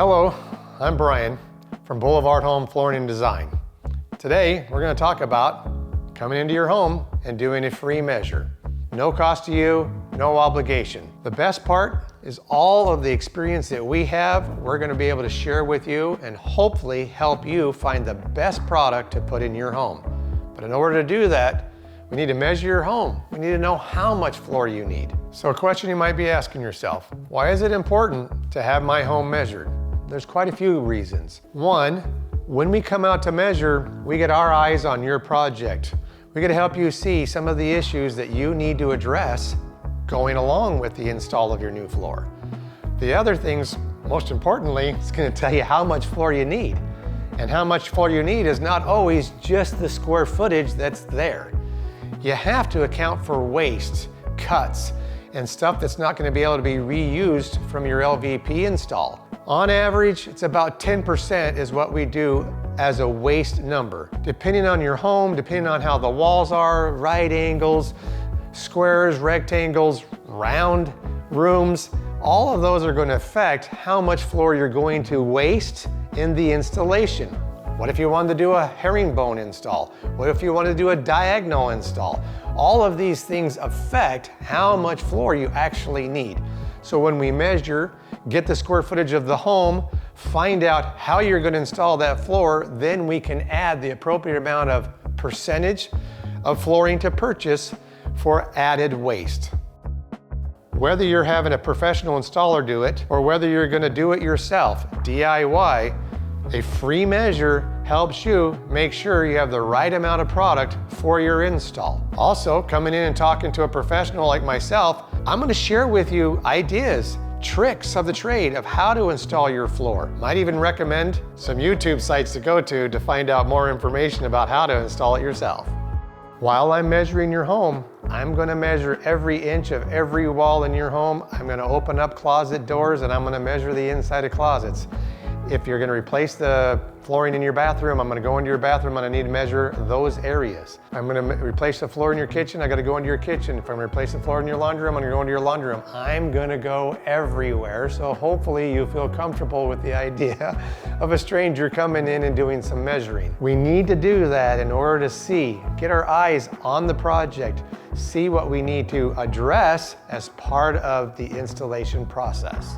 Hello, I'm Brian from BlvdHome Flooring and Design. Today, we're going to talk about coming into your home and doing a free measure. No cost to you, no obligation. The best part is all of the experience that we have, we're going to be able to share with you and hopefully help you find the best product to put in your home. But in order to do that, we need to measure your home. We need to know how much floor you need. So a question you might be asking yourself, why is it important to have my home measured? There's quite a few reasons. One, when we come out to measure, we get our eyes on your project. We're gonna help you see some of the issues that you need to address going along with the install of your new floor. The other things, most importantly, it's gonna tell you how much floor you need. And how much floor you need is not always just the square footage that's there. You have to account for waste, cuts, and stuff that's not gonna be able to be reused from your LVP install. On average, it's about 10% is what we do as a waste number. Depending on your home, depending on how the walls are, right angles, squares, rectangles, round rooms, all of those are going to affect how much floor you're going to waste in the installation. What if you wanted to do a herringbone install? What if you wanted to do a diagonal install? All of these things affect how much floor you actually need. So when we measure, get the square footage of the home, find out how you're going to install that floor, then we can add the appropriate amount of percentage of flooring to purchase for added waste. Whether you're having a professional installer do it or whether you're going to do it yourself, DIY, a free measure helps you make sure you have the right amount of product for your install. Also, coming in and talking to a professional like myself, I'm going to share with you ideas, tricks of the trade of how to install your floor. Might even recommend some YouTube sites to go to find out more information about how to install it yourself. While I'm measuring your home, I'm going to measure every inch of every wall in your home. I'm going to open up closet doors and I'm going to measure the inside of closets. If you're going to replace the flooring in your bathroom, I'm going to go into your bathroom and I need to measure those areas. I'm going to replace the floor in your kitchen, I got to go into your kitchen. If I'm going to replace the floor in your laundry room, I'm going to go into your laundry room. I'm going to go everywhere, so hopefully you feel comfortable with the idea of a stranger coming in and doing some measuring. We need to do that in order to get our eyes on the project, see what we need to address as part of the installation process.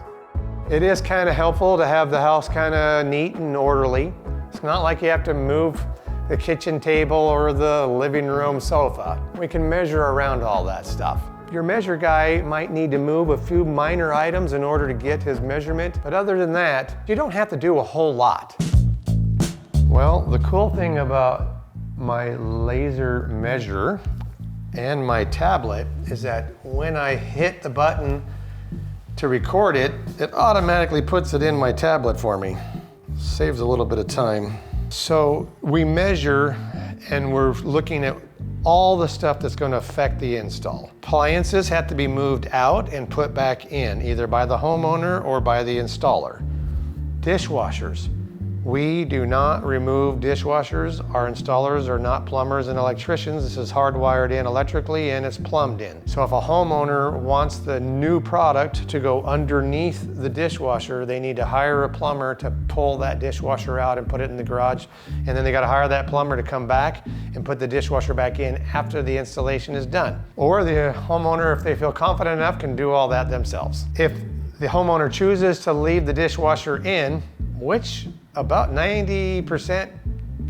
It is kind of helpful to have the house kind of neat and orderly. It's not like you have to move the kitchen table or the living room sofa. We can measure around all that stuff. Your measure guy might need to move a few minor items in order to get his measurement, but other than that, you don't have to do a whole lot. Well, the cool thing about my laser measure and my tablet is that when I hit the button to record it, it automatically puts it in my tablet for me. Saves a little bit of time. So we measure and we're looking at all the stuff that's going to affect the install. Appliances have to be moved out and put back in, either by the homeowner or by the installer. Dishwashers. We do not remove dishwashers. Our installers are not plumbers and electricians. This is hardwired in electrically and it's plumbed in. So if a homeowner wants the new product to go underneath the dishwasher, they need to hire a plumber to pull that dishwasher out and put it in the garage. And then they got to hire that plumber to come back and put the dishwasher back in after the installation is done. Or the homeowner, if they feel confident enough, can do all that themselves. If the homeowner chooses to leave the dishwasher in, which about 90%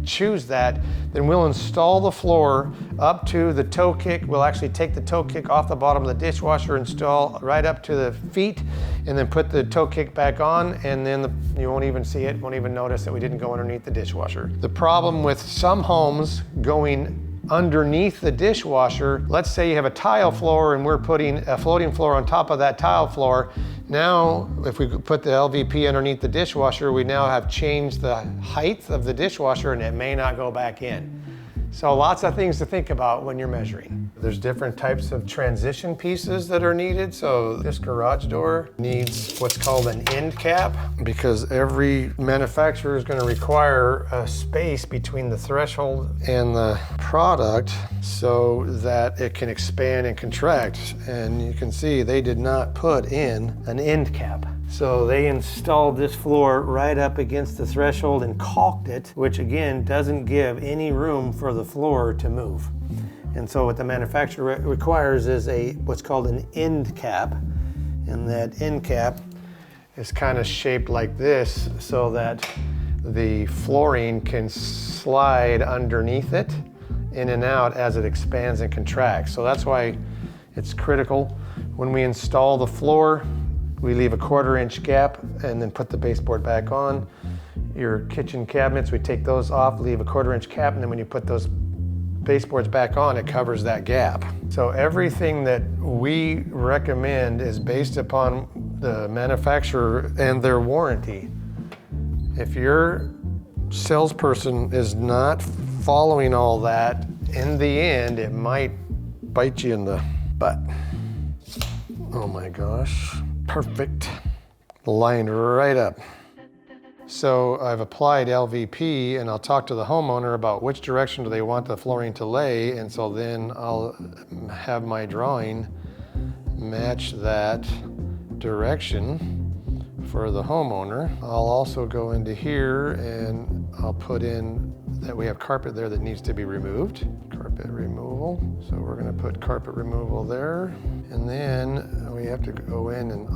choose that, then we'll install the floor up to the toe kick. We'll actually take the toe kick off the bottom of the dishwasher, install right up to the feet, and then put the toe kick back on, and then you won't even see it, won't even notice that we didn't go underneath the dishwasher. The problem with some homes going underneath the dishwasher, let's say you have a tile floor and we're putting a floating floor on top of that tile floor. Now, if we put the LVP underneath the dishwasher, we now have changed the height of the dishwasher and it may not go back in. So lots of things to think about when you're measuring. There's different types of transition pieces that are needed. So this garage door needs what's called an end cap because every manufacturer is going to require a space between the threshold and the product so that it can expand and contract. And you can see they did not put in an end cap. So they installed this floor right up against the threshold and caulked it, which again doesn't give any room for the floor to move. And so what the manufacturer requires is what's called an end cap. And that end cap is kind of shaped like this so that the flooring can slide underneath it in and out as it expands and contracts. So that's why it's critical. When we install the floor, we leave a 1/4 inch gap and then put the baseboard back on. Your kitchen cabinets, we take those off, leave a 1/4 inch cap, and then when you put those baseboards back on, it covers that gap. So everything that we recommend is based upon the manufacturer and their warranty. If your salesperson is not following all that, in the end, it might bite you in the butt. Oh my gosh. Perfect. Lined right up. So I've applied LVP and I'll talk to the homeowner about which direction do they want the flooring to lay, and so then I'll have my drawing match that direction for the homeowner. I'll also go into here and I'll put in that we have carpet there that needs to be removed. Carpet removal. So we're gonna put carpet removal there. And then we have to go in and,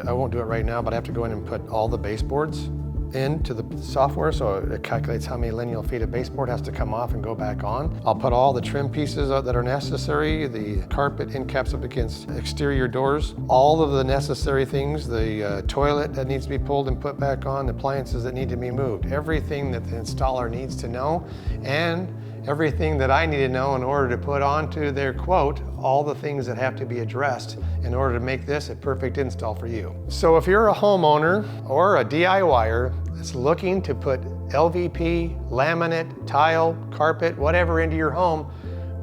I won't do it right now, but I have to go in and put all the baseboards into the software, so it calculates how many lineal feet of baseboard has to come off and go back on. I'll put all the trim pieces that are necessary, the carpet end caps up against exterior doors, all of the necessary things, the toilet that needs to be pulled and put back on, the appliances that need to be moved, everything that the installer needs to know, and everything that I need to know in order to put onto their quote, all the things that have to be addressed in order to make this a perfect install for you. So if you're a homeowner or a DIYer that's looking to put LVP, laminate, tile, carpet, whatever into your home,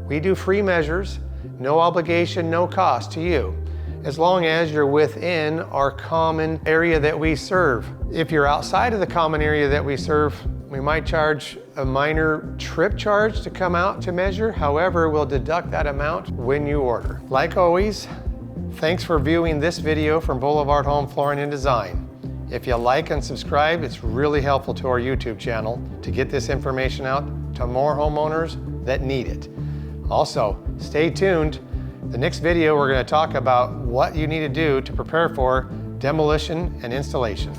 we do free measures, no obligation, no cost to you, as long as you're within our common area that we serve. If you're outside of the common area that we serve, we might charge a minor trip charge to come out to measure. However, we'll deduct that amount when you order. Like always, thanks for viewing this video from BlvdHome Flooring and Design. If you like and subscribe, it's really helpful to our YouTube channel to get this information out to more homeowners that need it. Also, stay tuned. The next video, we're going to talk about what you need to do to prepare for demolition and installation.